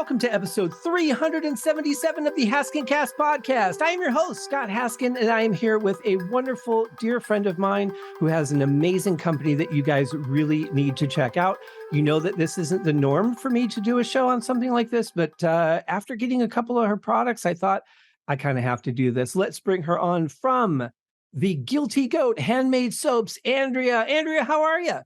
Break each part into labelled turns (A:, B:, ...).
A: welcome to episode 377 of the HaskinCast Podcast. I am your host, Scott Haskin, and I am here with a wonderful dear friend of mine who has an amazing company that you guys really need to check out. You know that this isn't the norm for me to do a show on something like this, but after getting a couple of her products, I thought I kind of have to do this. Let's bring her on from the Guilty Goat Handmade Soaps, Andrea. Andrea, how are you?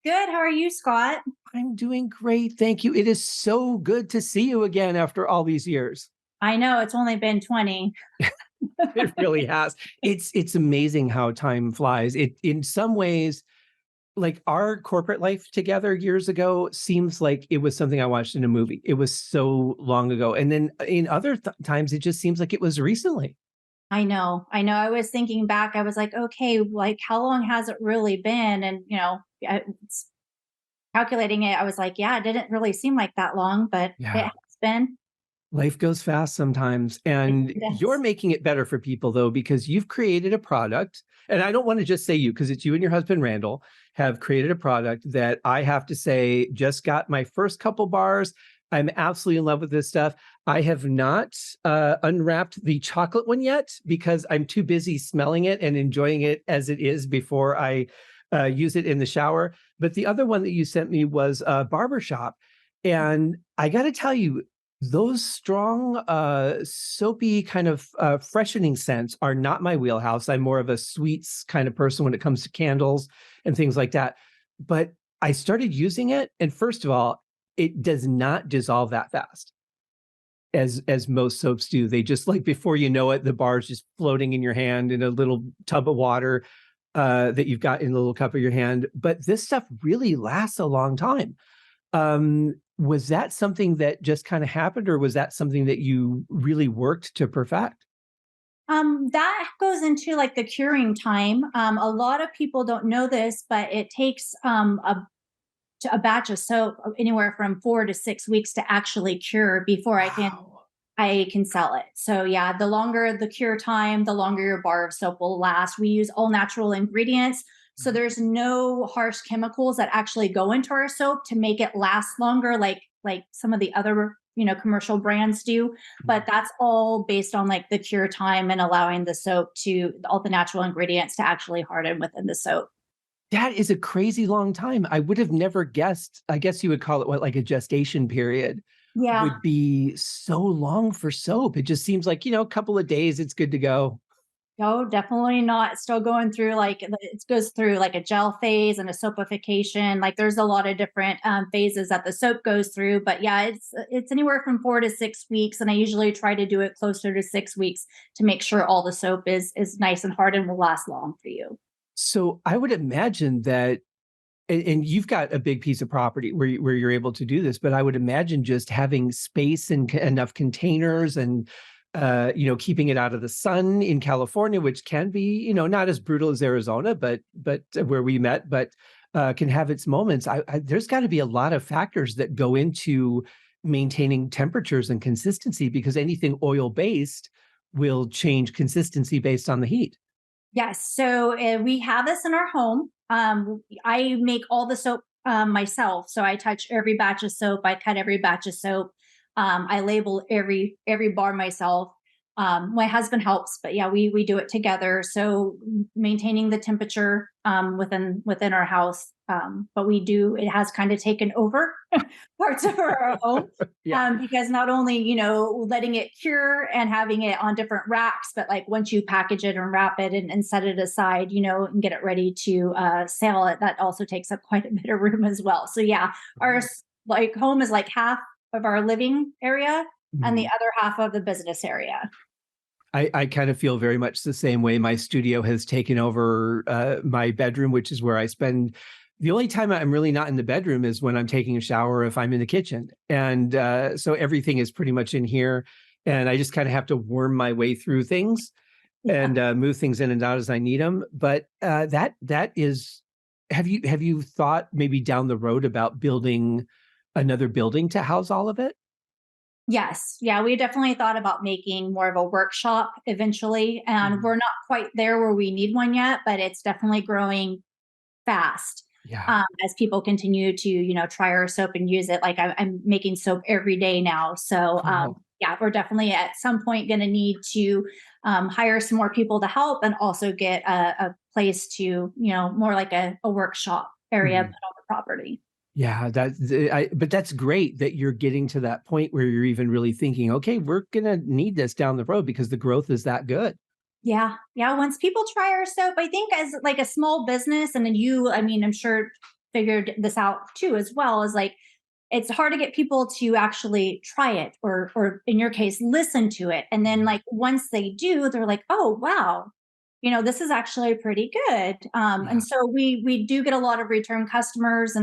B: Good. How are you, Scott?
A: I'm doing great. Thank you. It is so good to see you again after all these years.
B: I know it's only been 20.
A: It really has. It's amazing how time flies. It in some ways, like our corporate life together years ago seems like it was something I watched in a movie. It was so long ago. And then in other times, it just seems like it was recently.
B: I know. I was thinking back. I was like, okay, like how long has it really been? And, it's calculating it. I was like, yeah, it didn't really seem like that long, but it has been.
A: Life goes fast sometimes. And you're making it better for people, though, because you've created a product. And I don't want to just say you, because it's you and your husband, Randall, have created a product that I have to say just got my first couple bars. I'm absolutely in love with this stuff. I have not unwrapped the chocolate one yet because I'm too busy smelling it and enjoying it as it is before I use it in the shower. But the other one that you sent me was a barbershop. And I got to tell you, those strong, soapy kind of freshening scents are not my wheelhouse. I'm more of a sweets kind of person when it comes to candles and things like that. But I started using it. And first of all, it does not dissolve that fast as most soaps do. They just, like, before you know it, the bar is just floating in your hand in a little tub of water that you've got in the little cup of your hand. But this stuff really lasts a long time. Was that something that just kind of happened, or was that something that you really worked to perfect?
B: That goes into like the curing time. A lot of people don't know this, but it takes a batch of soap anywhere from 4 to 6 weeks to actually cure before I can sell it. So yeah, the longer the cure time, the longer your bar of soap will last. We use all natural ingredients. So there's no harsh chemicals that actually go into our soap to make it last longer, like some of the other, commercial brands do. But that's all based on like the cure time and allowing the soap to all the natural ingredients to actually harden within the soap.
A: That is a crazy long time. I would have never guessed. I guess you would call it like a gestation period
B: Yeah.
A: would be so long for soap. It just seems like, a couple of days, it's good to go.
B: No, definitely not. Still going through it goes through like a gel phase and a soapification. Like there's a lot of different phases that the soap goes through. But yeah, it's anywhere from 4 to 6 weeks, and I usually try to do it closer to 6 weeks to make sure all the soap is nice and hard and will last long for you.
A: So I would imagine that, and you've got a big piece of property where you're able to do this, but I would imagine just having space and enough containers and keeping it out of the sun in California, which can be, not as brutal as Arizona, but where we met, but can have its moments. There's got to be a lot of factors that go into maintaining temperatures and consistency, because anything oil-based will change consistency based on the heat.
B: Yes. So we have this in our home. I make all the soap myself. So I touch every batch of soap. I cut every batch of soap. I label every bar myself. My husband helps, but yeah, we do it together. So maintaining the temperature within our house. But it has kind of taken over parts of our home. Because not only, letting it cure and having it on different racks, but like once you package it and wrap it and set it aside, and get it ready to sell it, that also takes up quite a bit of room as well. So yeah, our home is like half of our living area and the other half of the business area.
A: I kind of feel very much the same way. My studio has taken over my bedroom, which is where I spend. The only time I'm really not in the bedroom is when I'm taking a shower, if I'm in the kitchen. And so everything is pretty much in here. And I just kind of have to worm my way through things and move things in and out as I need them. But that is, have you thought maybe down the road about building another building to house all of it?
B: Yes. Yeah, we definitely thought about making more of a workshop eventually. And we're not quite there where we need one yet, but it's definitely growing fast.
A: Yeah.
B: as people continue to, try our soap and use it. Like I'm making soap every day now. So,
A: Cool.
B: yeah, we're definitely at some point going to need to hire some more people to help and also get a place to, more like a workshop area put
A: Mhm.
B: on the property.
A: Yeah, but that's great that you're getting to that point where you're even really thinking, okay, we're gonna need this down the road because the growth is that good.
B: Yeah. Yeah. Once people try our soap, I think as like a small business, and then I mean, I'm sure figured this out too, as well, is like, it's hard to get people to actually try it or in your case, listen to it. And then
A: Mhm.
B: like once they do, they're like, oh, wow, this is actually pretty good. And
A: Yeah.
B: so we do get a lot of return customers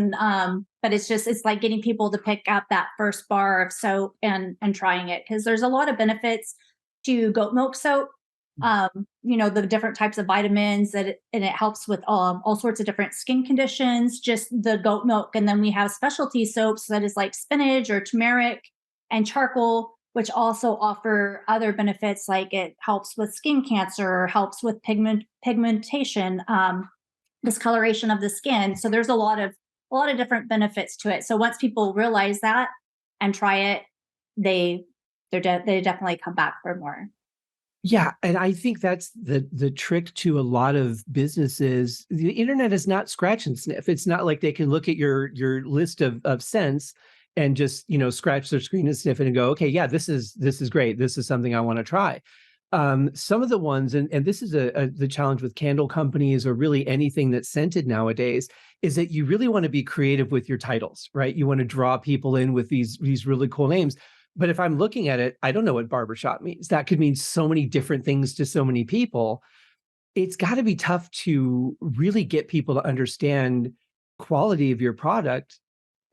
B: but it's like getting people to pick up that first bar of soap and trying it because there's a lot of benefits to goat milk soap. The different types of vitamins and it helps with all sorts of different skin conditions, just the goat milk. And then we have specialty soaps that is like spinach or turmeric and charcoal, which also offer other benefits like it helps with skin cancer, helps with pigmentation, discoloration of the skin. So there's a lot of different benefits to it. So once people realize that and try it, they they definitely come back for more.
A: Yeah, and I think that's the trick to a lot of businesses. The internet is not scratch and sniff. It's not like they can look at your list of scents and just, scratch their screen and sniff it and go, okay, yeah, this is great. This is something I want to try. Some of the ones, and this is the challenge with candle companies or really anything that's scented nowadays, is that you really want to be creative with your titles, right? You want to draw people in with these really cool names. But if I'm looking at it, I don't know what barbershop means. That could mean so many different things to so many people. It's got to be tough to really get people to understand quality of your product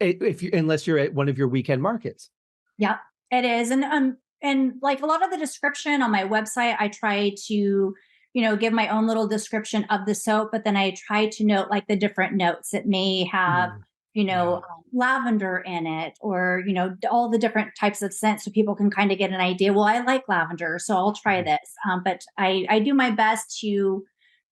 A: if you unless you're at one of your weekend markets.
B: Yeah, it is. And like a lot of the description on my website, I try to, give my own little description of the soap, but then I try to note like the different notes. It may have,
A: Mm, yeah.
B: lavender in it or, all the different types of scents so people can kind of get an idea. Well, I like lavender, so I'll try
A: Mhm.
B: this. But I do my best to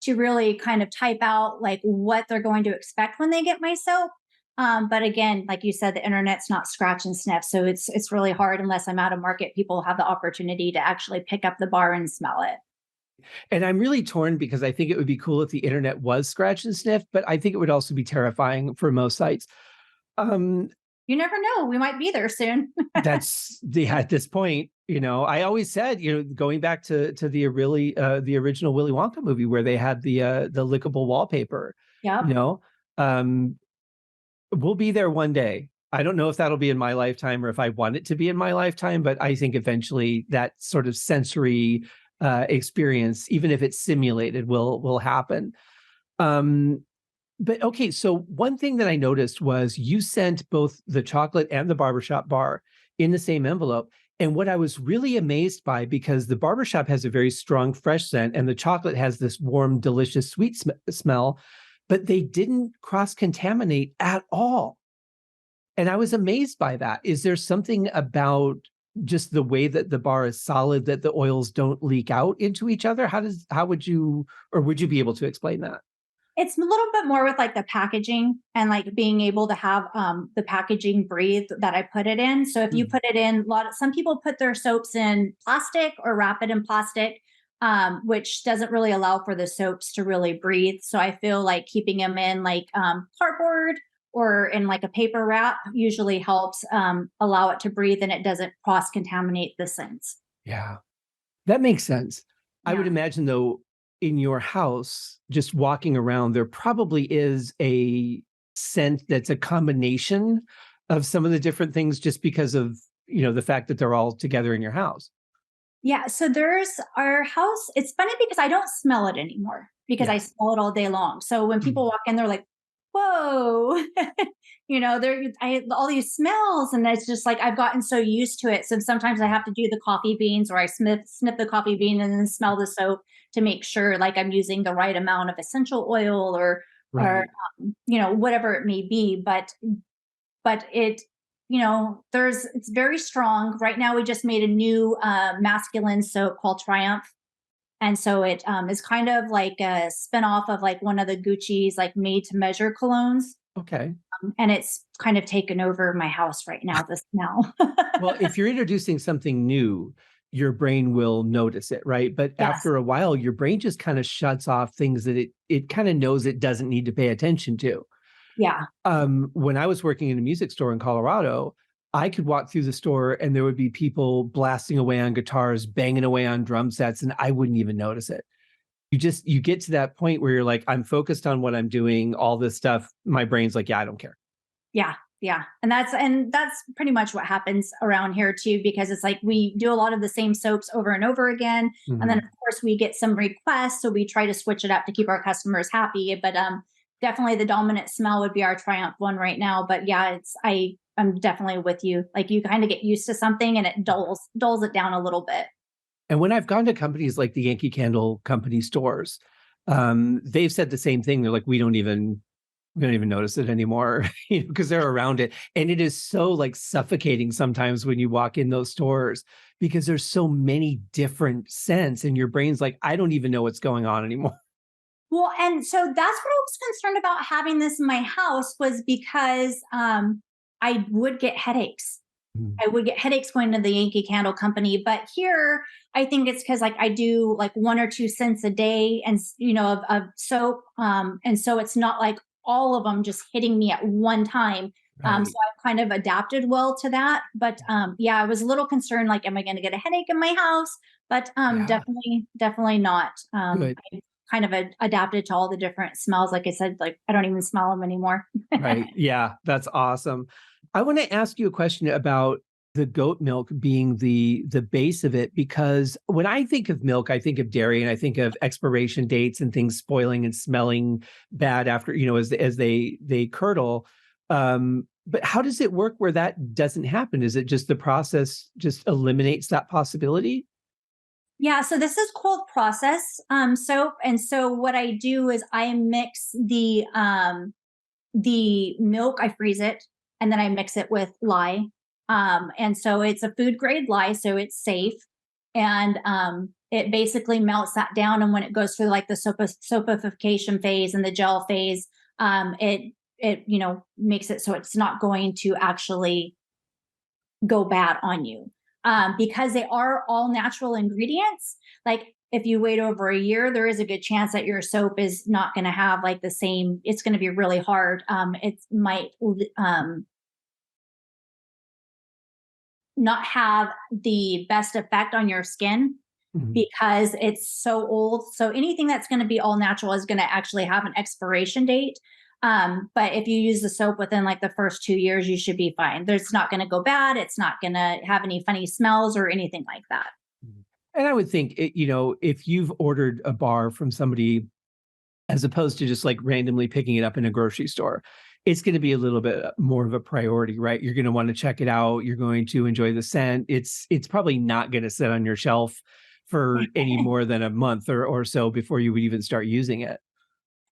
B: really kind of type out like what they're going to expect when they get my soap. But again, like you said, the internet's not scratch and sniff, so it's really hard unless I'm out of market. People have the opportunity to actually pick up the bar and smell it.
A: And I'm really torn because I think it would be cool if the internet was scratch and sniff, but I think it would also be terrifying for most sites. Um,
B: You never know; we might be there soon.
A: that's at this point, I always said, going back to the original Willy Wonka movie where they had the lickable wallpaper, you
B: Yep.
A: know, um, we'll be there one day. I don't know if that'll be in my lifetime or if I want it to be in my lifetime, but I think eventually that sort of sensory experience, even if it's simulated, will happen. Um, but okay, so one thing that I noticed was you sent both the chocolate and the barbershop bar in the same envelope. And what I was really amazed by, because the barbershop has a very strong, fresh scent, and the chocolate has this warm, delicious, sweet smell, but they didn't cross contaminate at all. And I was amazed by that. Is there something about just the way that the bar is solid that the oils don't leak out into each other? How would you, or would you be able to explain that?
B: It's a little bit more with like the packaging and like being able to have the packaging breathe that I put it in. So if you
A: Mhm.
B: put it in some people put their soaps in plastic or wrap it in plastic, which doesn't really allow for the soaps to really breathe. So I feel like keeping them in like cardboard or in like a paper wrap usually helps allow it to breathe and it doesn't cross contaminate the scents.
A: Yeah. That makes sense. I would
B: Yeah.
A: imagine though, in your house, just walking around, there probably is a scent that's a combination of some of the different things just because of, the fact that they're all together in your house.
B: Yeah, so there's our house. It's funny because I don't smell it anymore because I
A: Yeah.
B: smell it all day long. So when people
A: Mhm.
B: walk in, they're like, "Whoa," there I all these smells, and it's just like I've gotten so used to it. So sometimes I have to do the coffee beans, or I sniff the coffee bean and then smell the soap to make sure like I'm using the right amount of essential oil or
A: Right.
B: whatever it may be. But it's very strong. Right now we just made a new masculine soap called Triumph. And so it is kind of like a spinoff of like one of the Gucci's like made to measure colognes.
A: Okay.
B: And it's kind of taken over my house right now, the smell.
A: Well, if you're introducing something new, your brain will notice it, right? But
B: Yes.
A: after a while, your brain just kind of shuts off things that it kind of knows it doesn't need to pay attention to.
B: Yeah.
A: When I was working in a music store in Colorado, I could walk through the store and there would be people blasting away on guitars, banging away on drum sets, and I wouldn't even notice it. You get to that point where you're like, I'm focused on what I'm doing, all this stuff. My brain's like, yeah, I don't care.
B: Yeah. Yeah. And that's pretty much what happens around here too, because it's like we do a lot of the same soaps over and over again. And then of course we get some requests. So we try to switch it up to keep our customers happy. But definitely the dominant smell would be our Triumph one right now. But yeah, I'm definitely with you. Like you kind of get used to something and it dulls it down a little bit.
A: And when I've gone to companies like the Yankee Candle Company stores, they've said the same thing. They're like, we don't even notice it anymore, because they're around it. And it is so like suffocating sometimes when you walk in those stores because there's so many different scents and your brain's like, I don't even know what's going on anymore.
B: Well, and so that's what I was concerned about having this in my house was because I would get headaches.
A: Mm.
B: I would get headaches going to the Yankee Candle Company, but here I think it's because like I do like 1 or 2 scents a day, and of soap, and so it's not like all of them just hitting me at one time. So
A: Right.
B: I've kind of adapted well to that. But yeah, I was a little concerned, like, am I going to get a headache in my house? But
A: Yeah.
B: definitely not.
A: Good.
B: I kind of adapted to all the different smells. Like I said, like I don't even smell them anymore.
A: Right. Yeah. That's awesome. I want to ask you a question about the goat milk being the base of it, because when I think of milk, I think of dairy and I think of expiration dates and things spoiling and smelling bad after, as they curdle. But how does it work where that doesn't happen? Is it just the process just eliminates that possibility?
B: Yeah, so this is cold process soap, and so what I do is I mix the milk, I freeze it, and then I mix it with lye. And so it's a food grade lye, so it's safe. And it basically melts that down. And when it goes through like the soapification phase and the gel phase, it makes it so it's not going to actually go bad on you. Because they are all natural ingredients. Like if you wait over a year, there is a good chance that your soap is not going to have like the same. It's going to be really hard. It might not have the best effect on your skin
A: Mhm.
B: because it's so old. So anything that's going to be all natural is going to actually have an expiration date. But if you use the soap within like the first 2 years, you should be fine. There's not going to go bad. It's not going to have any funny smells or anything like that.
A: And I would think, if you've ordered a bar from somebody as opposed to just like randomly picking it up in a grocery store, it's going to be a little bit more of a priority, right? You're going to want to check it out. You're going to enjoy the scent. It's probably not going to sit on your shelf for any more than a month or so before you would even start using it.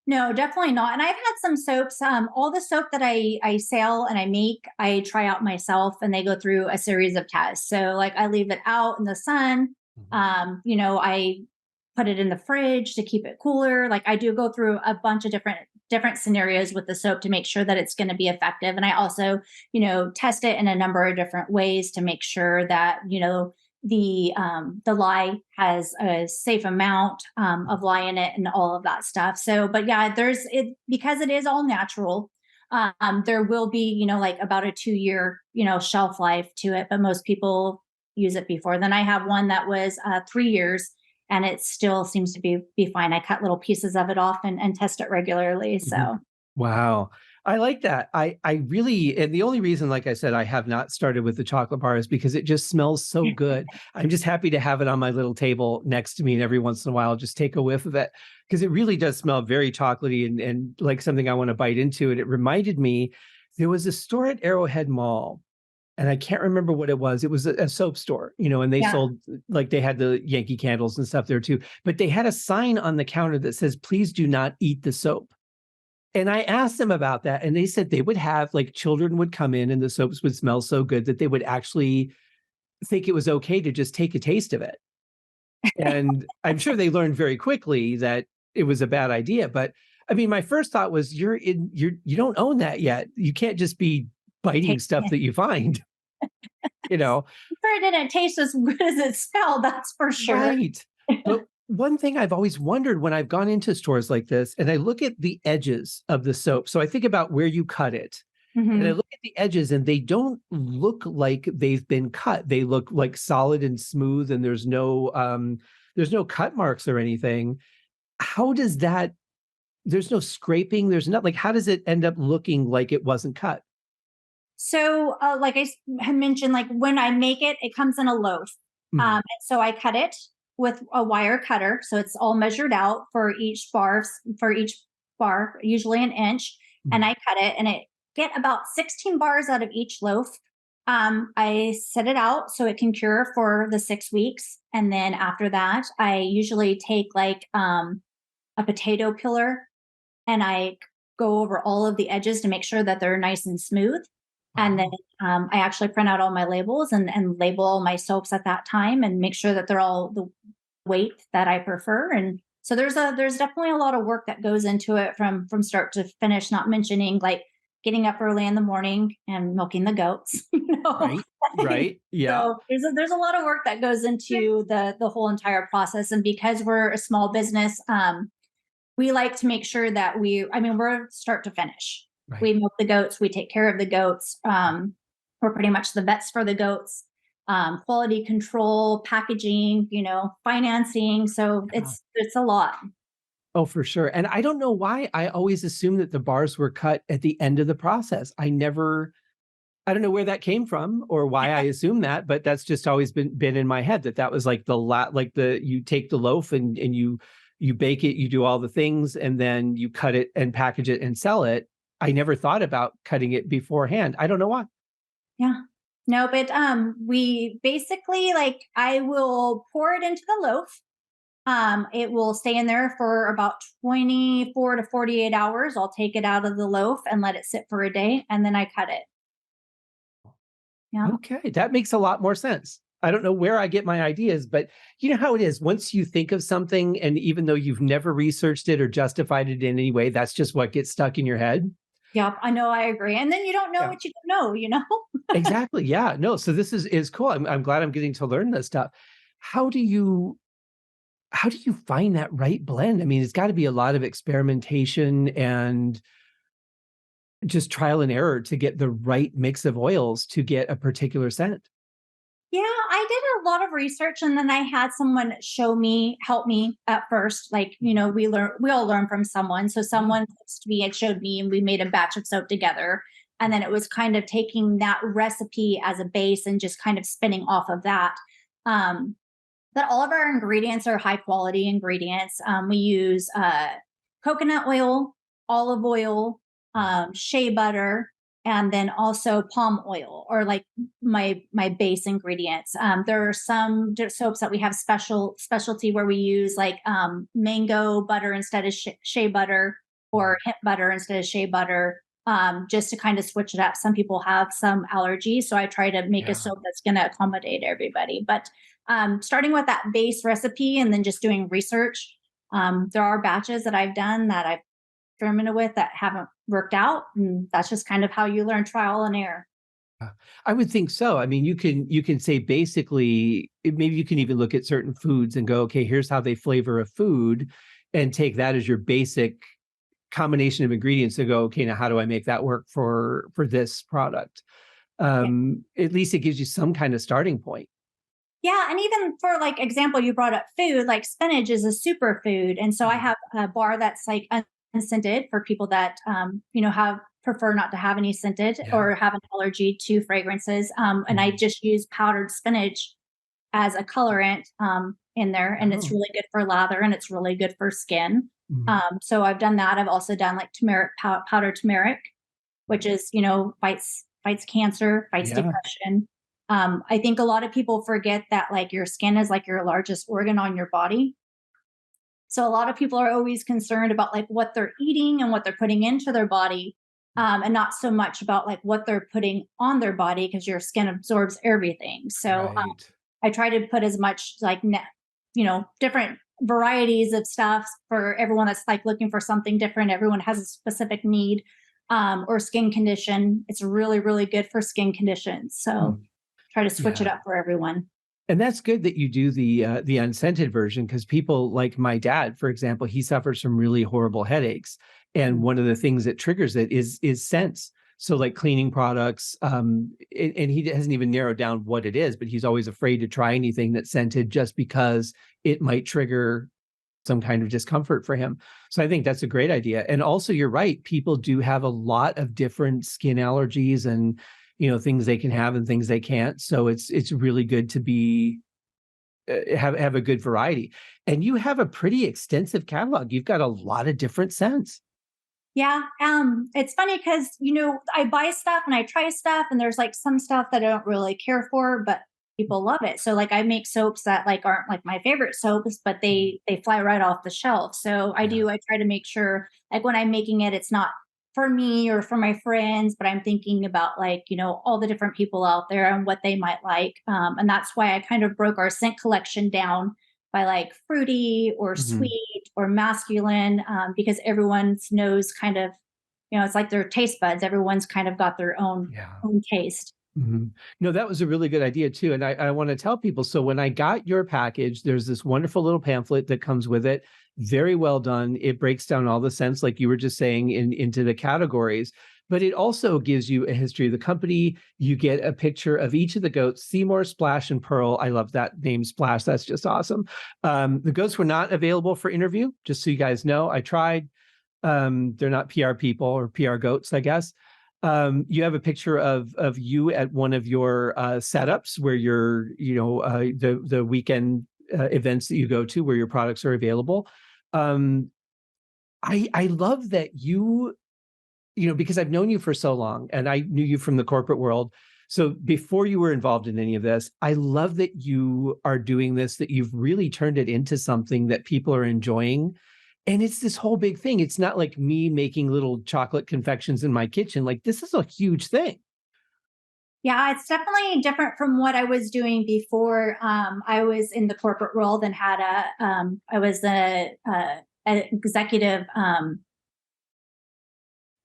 B: No, definitely not. And I've had some soaps. All the soap that I sell and I make, I try out myself, and they go through a series of tests. So like I leave it out in the sun.
A: Mhm.
B: I put it in the fridge to keep it cooler. Like I do go through a bunch of different scenarios with the soap to make sure that it's going to be effective. And I also, test it in a number of different ways to make sure that the lye has a safe amount of lye in it and all of that stuff. So, but yeah, there's it because it is all natural. There will be, like about a 2 year, shelf life to it, but most people use it before. Then I have one that was 3 years, and it still seems to be fine. I cut little pieces of it off and test it regularly.
A: Mhm.
B: So
A: Wow. I like that. I really, and the only reason, like I said, I have not started with the chocolate bar is because it just smells so good. I'm just happy to have it on my little table next to me. And every once in a while, just take a whiff of it because it really does smell very chocolatey and like something I want to bite into. And it reminded me, there was a store at Arrowhead Mall and I can't remember what it was. It was a soap store, and they
B: yeah.
A: sold, like they had the Yankee candles and stuff there too. But they had a sign on the counter that says, please do not eat the soap. And I asked them about that, and they said they would have like children would come in and the soaps would smell so good that they would actually think it was okay to just take a taste of it. And I'm sure they learned very quickly that it was a bad idea. But I mean, my first thought was you don't own that yet. You can't just be biting
B: Taste
A: stuff
B: it.
A: that you find, you know.
B: I'm sure it didn't taste as good as it smelled, that's for sure.
A: Right. But one thing I've always wondered when I've gone into stores like this and I look at the edges of the soap. So I think about where you cut it. And I
B: Mhm.
A: look at the edges and they don't look like they've been cut. They look like solid and smooth and there's no cut marks or anything. How does that there's no scraping, there's not like how does it end up looking like it wasn't cut?
B: So, like had mentioned, like when I make it, it comes in a loaf.
A: Mhm.
B: And so I cut it with a wire cutter. So it's all measured out for each bar, usually an inch. And
A: Mhm.
B: I cut it and it get about 16 bars out of each loaf. I set it out so it can cure for the 6 weeks. And then after that, I usually take like a potato peeler and I go over all of the edges to make sure that they're nice and smooth. And then
A: Oh,
B: I actually print out all my labels and label all my soaps at that time and make sure that they're all the weight that I prefer. And so there's definitely a lot of work that goes into it from start to finish. Not mentioning like getting up early in the morning and milking the goats.
A: right. Right. Yeah.
B: So there's a lot of work that goes into the whole entire process. And because we're a small business, we like to make sure that I mean, we're start to finish.
A: Right.
B: We milk the goats, we take care of the goats. We're pretty much the vets for the goats, quality control, packaging, financing. So
A: Yeah.
B: it's a lot.
A: Oh, for sure. And I don't know why I always assumed that the bars were cut at the end of the process. I don't know where that came from or why I assumed that, but that's just always been in my head that that was like you take the loaf and you bake it, you do all the things, and then you cut it and package it and sell it. I never thought about cutting it beforehand. I don't know why.
B: Yeah. No, but we basically like I will pour it into the loaf. It will stay in there for about 24 to 48 hours. I'll take it out of the loaf and let it sit for a day and then I cut it. Yeah.
A: Okay, that makes a lot more sense. I don't know where I get my ideas, but you know how it is. Once you think of something, and even though you've never researched it or justified it in any way, that's just what gets stuck in your head.
B: Yep, I know, I agree. And then you don't know
A: Yeah.
B: what you don't know?
A: Exactly. Yeah. No. So this is cool. I'm glad I'm getting to learn this stuff. How do you how do you find that right blend? I mean, it's got to be a lot of experimentation and just trial and error to get the right mix of oils to get a particular scent.
B: Yeah, I did a lot of research and then I had someone help me at first. Like, we all learn from someone. So
A: Yeah.
B: someone close to me had showed me and we made a batch of soap together. And then it was kind of taking that recipe as a base and just kind of spinning off of that. Um, but all of our ingredients are high quality ingredients. We use coconut oil, olive oil, shea butter, and then also palm oil, or like my base ingredients. There are some soaps that we have specialty where we use like mango butter instead of shea butter, or hemp butter instead of shea butter. Just to kind of switch it up. Some people have some allergies, so I try to make a
A: Yeah.
B: soap that's going to accommodate everybody. But starting with that base recipe and then just doing research. There are batches that I've done that I've experimented with that haven't worked out. And that's just kind of how you learn, trial and error.
A: I would think so. I mean, you can say basically maybe you can even look at certain foods and go, okay, here's how they flavor a food, and take that as your basic combination of ingredients and go, okay, now how do I make that work for this product?
B: Yeah.
A: At least it gives you some kind of starting point.
B: Yeah. And even for like example, you brought up food, like spinach is a superfood. And so I
A: Mhm.
B: have a bar that's like unscented for people that, have prefer not to have any scented
A: Yeah.
B: or have an allergy to fragrances. And I
A: Mhm.
B: just use powdered spinach as a colorant in there, and it's
A: Oh.
B: really good for lather and it's really good for skin.
A: Mhm.
B: So I've done that. I've also done like turmeric powdered turmeric, which is fights cancer, fights
A: Yeah.
B: depression. I think a lot of people forget that like your skin is like your largest organ on your body. So a lot of people are always concerned about like what they're eating and what they're putting into their body, and not so much about like what they're putting on their body because your skin absorbs everything. So
A: Right.
B: I try to put as much like different varieties of stuff for everyone that's like looking for something different. Everyone has a specific need or skin condition. It's really, really good for skin conditions. So try to switch it
A: Yeah.
B: up for everyone.
A: And that's good that you do the unscented version, because people like my dad, for example, he suffers from really horrible headaches. And one of the things that triggers it is scents. So like cleaning products, and he hasn't even narrowed down what it is, but he's always afraid to try anything that's scented just because it might trigger some kind of discomfort for him. So I think that's a great idea. And also, you're right, people do have a lot of different skin allergies and things they can have and things they can't. So it's really good to be have a good variety. And you have a pretty extensive catalog. You've got a lot of different scents.
B: Yeah. It's funny because, I buy stuff and I try stuff and there's like some stuff that I don't really care for, but people love it. So like I make soaps that like aren't like my favorite soaps, but they fly right off the shelf. So I try to make sure like when I'm making it, it's not for me or for my friends, but I'm thinking about like, all the different people out there and what they might like. And that's why I kind of broke our scent collection down by like fruity or
A: Mhm.
B: sweet or masculine, because everyone's nose kind of, it's like their taste buds. Everyone's kind of got their own
A: Yeah.
B: own taste.
A: Mhm. No, that was a really good idea too. And I want to tell people, so when I got your package, there's this wonderful little pamphlet that comes with it. Very well done. It breaks down all the scents, like you were just saying, into the categories, but it also gives you a history of the company. You get a picture of each of the goats: Seymour, Splash, and Pearl. I love that name, Splash. That's just awesome. The goats were not available for interview, just so you guys know. I tried. They're not PR people or PR goats, I guess. You have a picture of you at one of your setups where you're, the weekend events that you go to where your products are available. Um, I love that because I've known you for so long and I knew you from the corporate world. So before you were involved in any of this, I love that you are doing this, that you've really turned it into something that people are enjoying. And it's this whole big thing. It's not like me making little chocolate confections in my kitchen. Like, this is a huge thing.
B: Yeah, it's definitely different from what I was doing before. I was in the corporate world and I was an executive,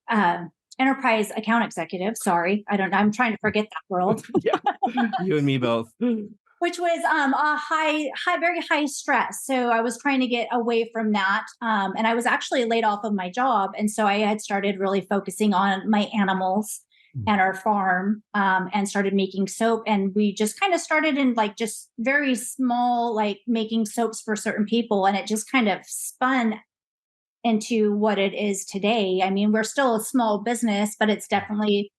B: uh, enterprise account executive. Sorry, I don't know. I'm trying to forget that world.
A: Yeah. You and me both.
B: Which was a very high stress. So I was trying to get away from that. And I was actually laid off of my job. And so I had started really focusing on my animals and our farm, and started making soap. And we just kind of started in like just very small, like making soaps for certain people. And it just kind of spun into what it is today. I mean, we're still a small business, but it's definitely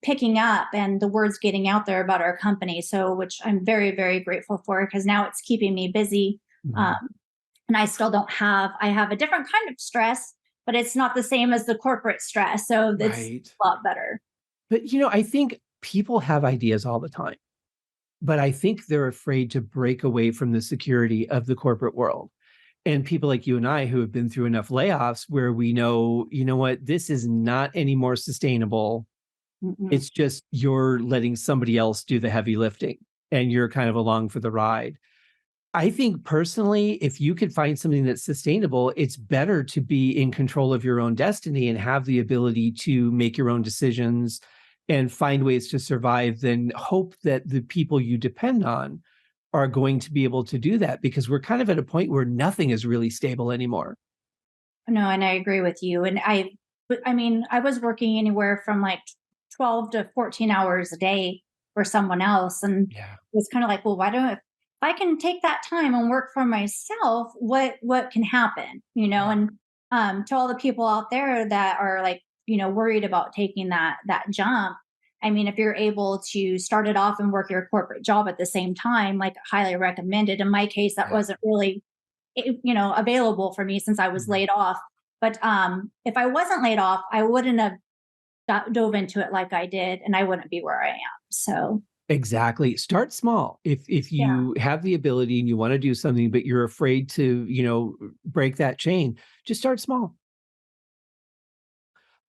B: picking up and the word's getting out there about our company. So, which I'm very, very grateful for because now it's keeping me busy. Um,
A: Mhm.
B: and I have a different kind of stress, but it's not the same as the corporate stress. So it's
A: Right.
B: a lot better.
A: But, I think people have ideas all the time, but I think they're afraid to break away from the security of the corporate world. And people like you and I who have been through enough layoffs where we know, what, this is not any more sustainable.
B: Mm-mm.
A: It's just you're letting somebody else do the heavy lifting and you're kind of along for the ride. I think personally, if you could find something that's sustainable, it's better to be in control of your own destiny and have the ability to make your own decisions and find ways to survive than hope that the people you depend on are going to be able to do that, because we're kind of at a point where nothing is really stable anymore.
B: No, and I agree with you. But I mean, I was working anywhere from like 12 to 14 hours a day for someone else. And
A: Yeah.
B: it was kind of like, well, why don't, if I can take that time and work for myself, what can happen?
A: Yeah.
B: And to all the people out there that are like, worried about taking that jump. I mean, if you're able to start it off and work your corporate job at the same time, like highly recommended. In my case, that
A: Yeah.
B: wasn't really available for me since I was
A: Mhm.
B: laid off. But if I wasn't laid off, I wouldn't have dove into it like I did, and I wouldn't be where I am. So
A: Exactly. Start small. If
B: yeah,
A: you have the ability and you want to do something, but you're afraid to, break that chain, just start small.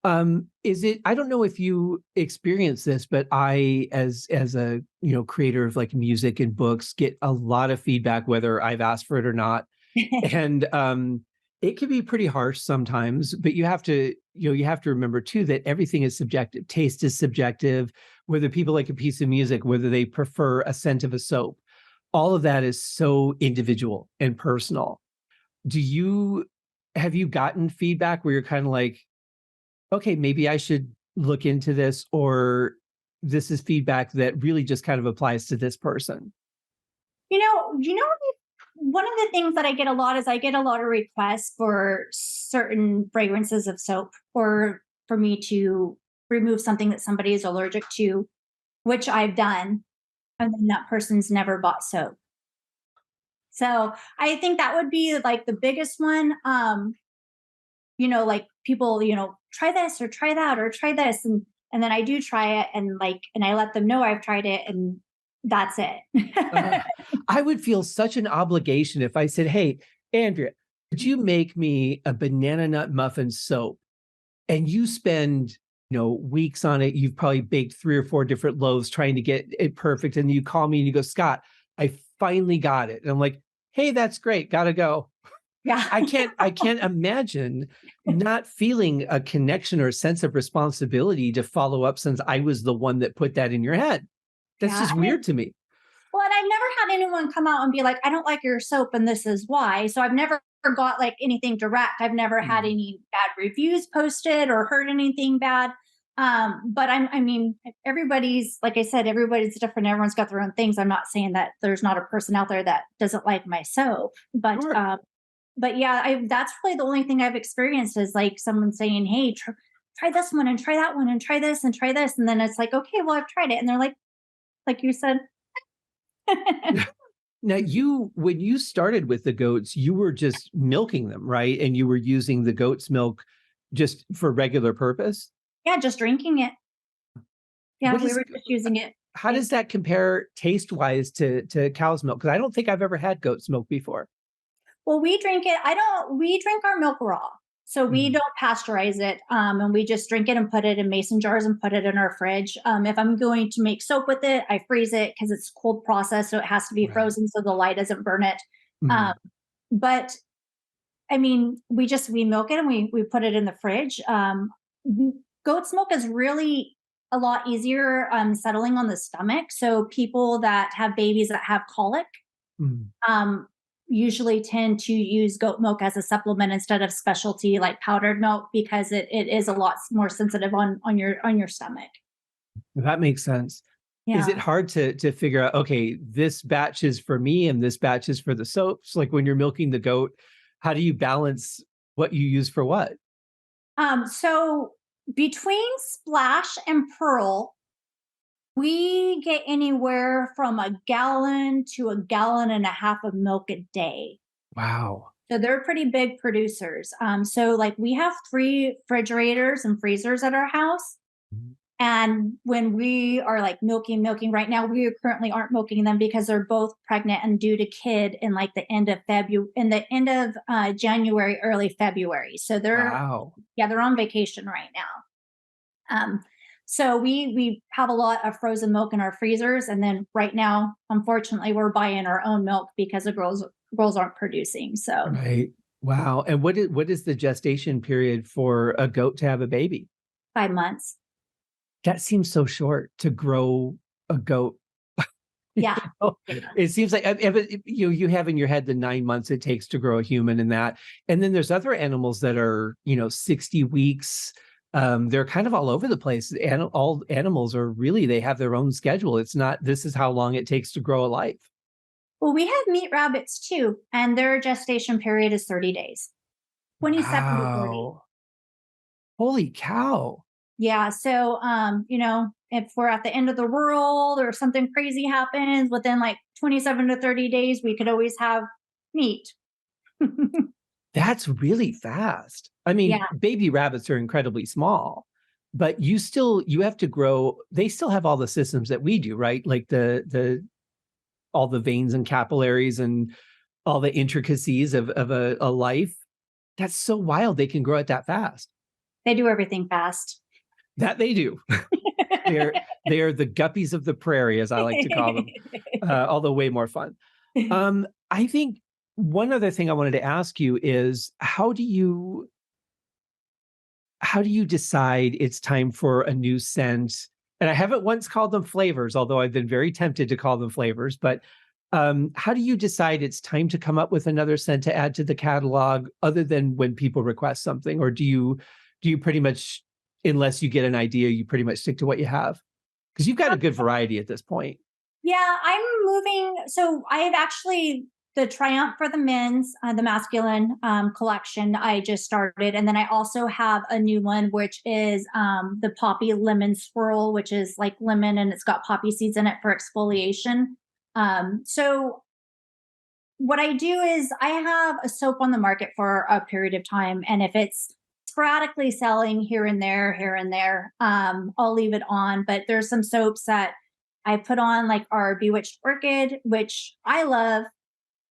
A: Is it, I don't know if you experience this, but I, as a, creator of like music and books, get a lot of feedback, whether I've asked for it or not. And it can be pretty harsh sometimes, but you have to remember too that everything is subjective. Taste is subjective, whether people like a piece of music, whether they prefer a scent of a soap. All of that is so individual and personal. Have you gotten feedback where you're kind of like, okay, maybe I should look into this, or this is feedback that really just kind of applies to this person?
B: One of the things that I get a lot is I get a lot of requests for certain fragrances of soap, or for me to remove something that somebody is allergic to, which I've done, and then that person's never bought soap. So I think that would be like the biggest one. Like people, try this or try that or try this. And then I do try it, and I let them know I've tried it, and that's
A: Uh,
B: it.
A: I would feel such an obligation if I said, "Hey, Andrea, could you make me a banana nut muffin soap?" And you spend, weeks on it. You've probably baked 3 or 4 different loaves trying to get it perfect. And you call me and you go, "Scott, I finally got it." And I'm like, "Hey, that's great. Gotta go."
B: Yeah.
A: I can't imagine not feeling a connection or a sense of responsibility to follow up, since I was the one that put that in your head. That's
B: Yeah.
A: just weird to me.
B: Well, and I've never had anyone come out and be like, I don't like your soap and this is why. So I've never got like anything direct. I've never had
A: Mm.
B: any bad reviews posted or heard anything bad. But everybody's, like I said, everybody's different. Everyone's got their own things. I'm not saying that there's not a person out there that doesn't like my soap,
A: Sure.
B: but yeah, that's really the only thing I've experienced is like someone saying, "Hey, try this one and try that one and try this and try this," and then it's like, "Okay, well, I've tried it," and they're like you said.
A: Now, when you started with the goats, you were just milking them, right? And you were using the goat's milk just for regular purpose.
B: Yeah, just drinking it. Yeah,
A: What
B: we
A: is,
B: were just using it.
A: how does that compare taste wise to cow's milk? Because I don't think I've ever had goat's milk before.
B: Well, we drink it. I don't. We drink our milk raw, so we
A: Mhm.
B: don't pasteurize it. And we just drink it and put it in mason jars and put it in our fridge. If I'm going to make soap with it, I freeze it because it's cold process, so it has to be
A: Right.
B: frozen so the light doesn't burn it. Um,
A: Mhm.
B: but I mean, we milk it and we put it in the fridge. Goat's milk is really a lot easier settling on the stomach. So people that have babies that have colic,
A: Mhm.
B: um, usually tend to use goat milk as a supplement instead of specialty like powdered milk, because it is a lot more sensitive on your stomach.
A: That makes sense. Is it
B: Yeah.
A: hard to figure out, okay, this batch is for me and this batch is for the soaps? Like when you're milking the goat, how do you balance what you use for what?
B: So between Splash and Pearl, we get anywhere from a gallon to a gallon and a half of milk a day.
A: Wow.
B: So they're pretty big producers. So like we have 3 refrigerators and freezers at our house.
A: Mhm.
B: And when we are like milking right now, we currently aren't milking them because they're both pregnant and due to kid in like the end of January, early February. So
A: Wow.
B: they're on vacation right now. So we have a lot of frozen milk in our freezers, and then right now, unfortunately, we're buying our own milk because the girls aren't producing. So
A: Right. Wow. And what is the gestation period for a goat to have a baby?
B: 5 months.
A: That seems so short to grow a goat. You
B: Yeah.
A: know? It seems like you have in your head the 9 months it takes to grow a human and that. And then there's other animals that are, 60 weeks. They're kind of all over the place. And all animals are really, they have their own schedule. It's not, this is how long it takes to grow a life.
B: Well, we have meat rabbits too, and their gestation period is 30 days, 27 to 30.
A: Wow. Holy cow.
B: Yeah. So, if we're at the end of the world or something crazy happens within like 27 to 30 days, we could always have meat.
A: That's really fast. I mean,
B: Yeah.
A: baby rabbits are incredibly small, but you have to grow. They still have all the systems that we do, right? Like the all the veins and capillaries and all the intricacies of a life. That's so wild they can grow it that fast.
B: They do everything fast.
A: That they do. They're they're the guppies of the prairie, as I like to call them, although way more fun. I think one other thing I wanted to ask you is how do you decide it's time for a new scent? And I haven't once called them flavors, although I've been very tempted to call them flavors. But how do you decide it's time to come up with another scent to add to the catalog, other than when people request something? Or do you pretty much, unless you get an idea, you pretty much stick to what you have? Because you've got a good variety at this point.
B: Yeah, I'm moving. So I have actually the Triumph for the men's, the masculine collection. I just started, and then I also have a new one, which is the Poppy Lemon Swirl, which is like lemon and it's got poppy seeds in it for exfoliation. So what I do is I have a soap on the market for a period of time, and if it's sporadically selling here and there, I'll leave it on. But there's some soaps that I put on, like our Bewitched Orchid, which I love,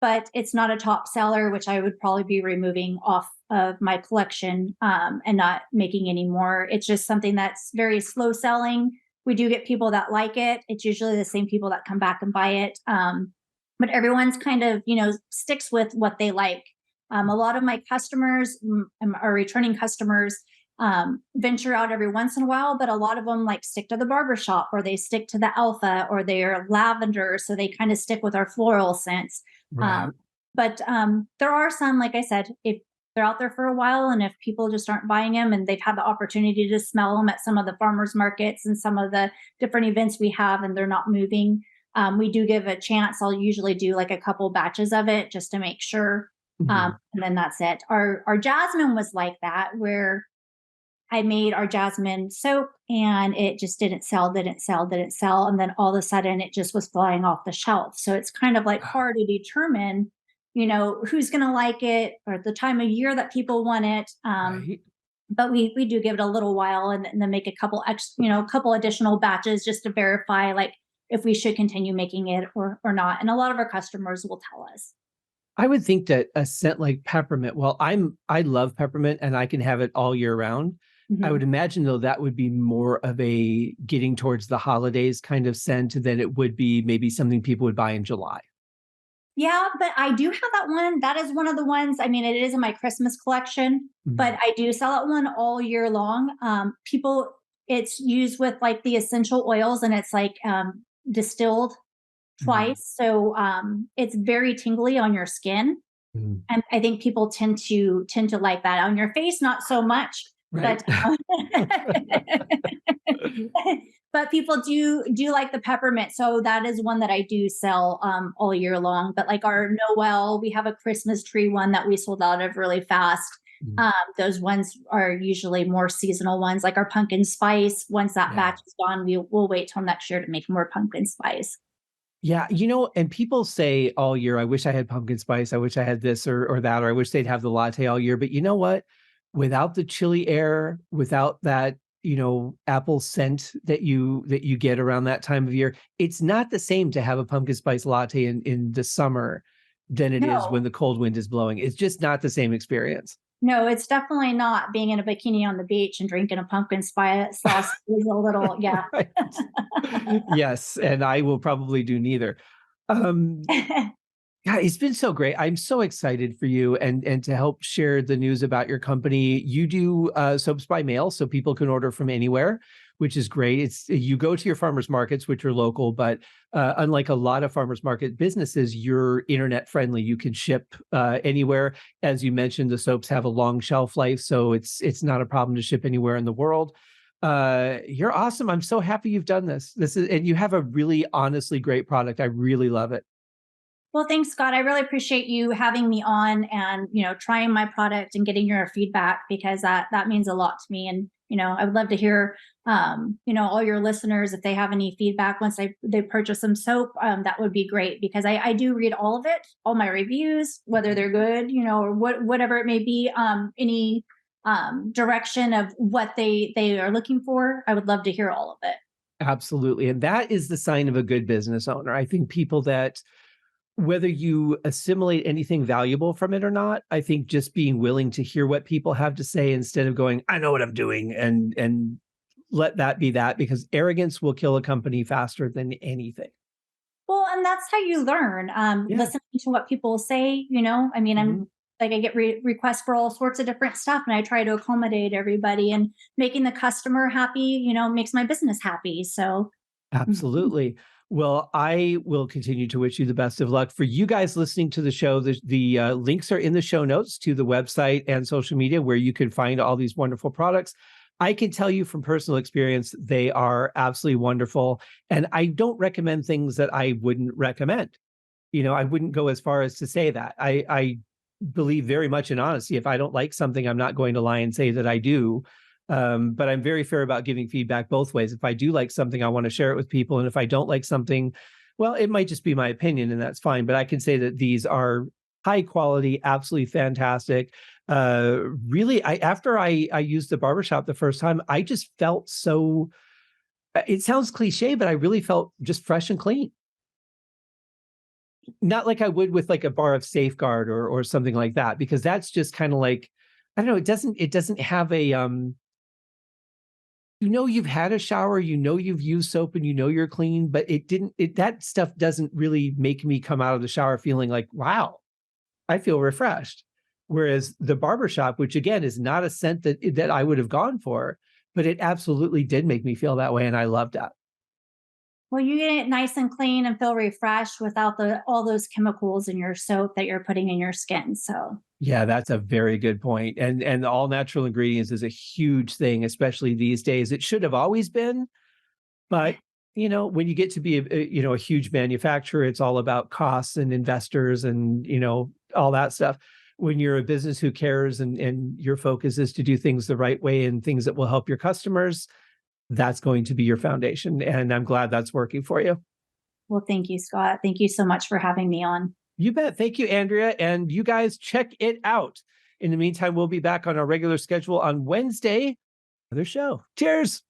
B: but it's not a top seller, which I would probably be removing off of my collection and not making any more. It's just something that's very slow selling. We do get people that like it. It's usually the same people that come back and buy it. But everyone's kind of, sticks with what they like. A lot of my customers are returning customers, venture out every once in a while, but a lot of them like stick to the barbershop, or they stick to the alpha, or they're lavender. So they kind of stick with our floral scents.
A: Right.
B: But there are some, like I said, if they're out there for a while and if people just aren't buying them and they've had the opportunity to smell them at some of the farmers markets and some of the different events we have and they're not moving, we do give a chance. I'll usually do like a couple batches of it just to make sure. And then that's it. Our jasmine was like that, where I made our jasmine soap and it just didn't sell. And then all of a sudden it just was flying off the shelf. So it's kind of like hard to determine, who's going to like it or the time of year that people want it.
A: Right.
B: But we do give it a little while and then make a couple a couple additional batches just to verify like if we should continue making it or not. And a lot of our customers will tell us.
A: I would think that a scent like peppermint, well, I love peppermint and I can have it all year round. I would imagine, though, that would be more of a getting towards the holidays kind of scent than it would be maybe something people would buy in July.
B: Yeah, but I do have that one. That is one of the ones. I mean, it is in my Christmas collection, but I do sell that one all year long. It's used with like the essential oils and it's like distilled twice. So it's very tingly on your skin. And I think people tend to like that. On your face, not so much.
A: Right.
B: But people do like the peppermint. So that is one that I do sell all year long. But like our Noel, we have a Christmas tree one that we sold out of really fast. Those ones are usually more seasonal ones, like our pumpkin spice. Once that batch is gone, we'll wait till next year to make more pumpkin spice.
A: Yeah, and people say all year, I wish I had pumpkin spice. I wish I had this or that, or I wish they'd have the latte all year. But you know what? Without the chilly air, without that, apple scent that you get around that time of year, it's not the same to have a pumpkin spice latte in the summer than it is when the cold wind is blowing. It's just not the same experience.
B: No, it's definitely not being in a bikini on the beach and drinking a pumpkin spice sauce is a little, yeah.
A: Right. Yes, and I will probably do neither. Yeah, it's been so great. I'm so excited for you and to help share the news about your company. You do soaps by mail, so people can order from anywhere, which is great. You go to your farmers markets, which are local, but unlike a lot of farmers market businesses, you're internet friendly. You can ship anywhere. As you mentioned, the soaps have a long shelf life, so it's not a problem to ship anywhere in the world. You're awesome. I'm so happy you've done this. And you have a really honestly great product. I really love it.
B: Well, thanks, Scott. I really appreciate you having me on and, trying my product and getting your feedback because that means a lot to me. And, I would love to hear, all your listeners, if they have any feedback once they purchase some soap, that would be great because I do read all of it, all my reviews, whether they're good, or whatever it may be, any direction of what they are looking for. I would love to hear all of it.
A: Absolutely. And that is the sign of a good business owner. I think people that whether you assimilate anything valuable from it or not, I think just being willing to hear what people have to say instead of going, I know what I'm doing, and let that be that, because arrogance will kill a company faster than anything.
B: Well, and that's how you learn.
A: Yeah.
B: Listening to what people say, I mean,
A: Mhm.
B: I'm like, I get requests for all sorts of different stuff, and I try to accommodate everybody, and making the customer happy, makes my business happy. So, mhm.
A: Absolutely. Well, I will continue to wish you the best of luck. For you guys listening to the show, the links are in the show notes to the website and social media where you can find all these wonderful products. I can tell you from personal experience, they are absolutely wonderful. And I don't recommend things that I wouldn't recommend. I wouldn't go as far as to say that. I believe very much in honesty. If I don't like something, I'm not going to lie and say that I do. But I'm very fair about giving feedback both ways. If I do like something, I want to share it with people. And if I don't like something, well, it might just be my opinion and that's fine. But I can say that these are high quality, absolutely fantastic. Really, after I used the barbershop the first time, I just felt so, it sounds cliche, but I really felt just fresh and clean. Not like I would with like a bar of Safeguard or something like that, because that's just kind of like, I don't know, it doesn't have a you've had a shower, you've used soap and you're clean, but that stuff doesn't really make me come out of the shower feeling like, wow, I feel refreshed. Whereas the barbershop, which again is not a scent that I would have gone for, but it absolutely did make me feel that way. And I loved that.
B: Well, you get it nice and clean and feel refreshed without the all those chemicals in your soap that you're putting in your skin. So,
A: Yeah, that's a very good point. And all natural ingredients is a huge thing, especially these days. It should have always been, but when you get to be a huge manufacturer, it's all about costs and investors and all that stuff. When you're a business who cares and your focus is to do things the right way and things that will help your customers, that's going to be your foundation. And I'm glad that's working for you.
B: well, thank you, Scott. Thank you so much for having me on.
A: You bet. Thank you, Andrea. And you guys check it out. In the meantime, we'll be back on our regular schedule on Wednesday. Another show. Cheers.